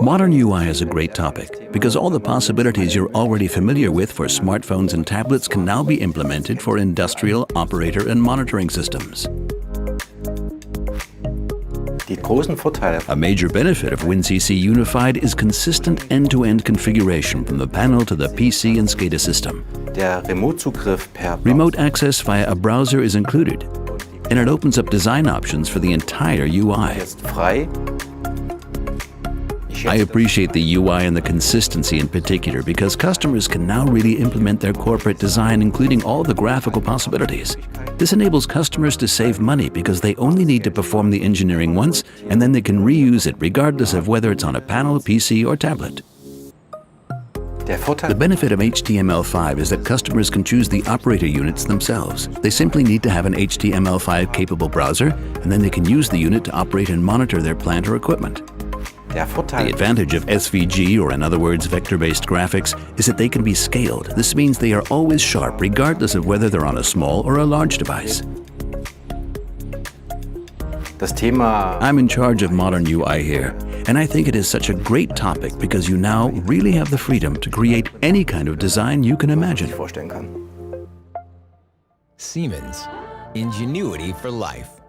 Modern UI is a great topic because all the possibilities you're already familiar with for smartphones and tablets can now be implemented for industrial, operator and monitoring systems. A major benefit of WinCC Unified is consistent end-to-end configuration from the panel to the PC and SCADA system. Remote access via a browser is included, and it opens up design options for the entire UI. I appreciate the UI and the consistency in particular because customers can now really implement their corporate design, including all the graphical possibilities. This enables customers to save money because they only need to perform the engineering once and then they can reuse it regardless of whether it's on a panel, PC or tablet. The benefit of HTML5 is that customers can choose the operator units themselves. They simply need to have an HTML5 capable browser and then they can use the unit to operate and monitor their plant or equipment. The advantage of SVG, or in other words vector-based graphics, is that they can be scaled. This means they are always sharp regardless of whether they're on a small or a large device. I'm in charge of modern UI here, and I think it is such a great topic because you now really have the freedom to create any kind of design you can imagine. Siemens, ingenuity for life.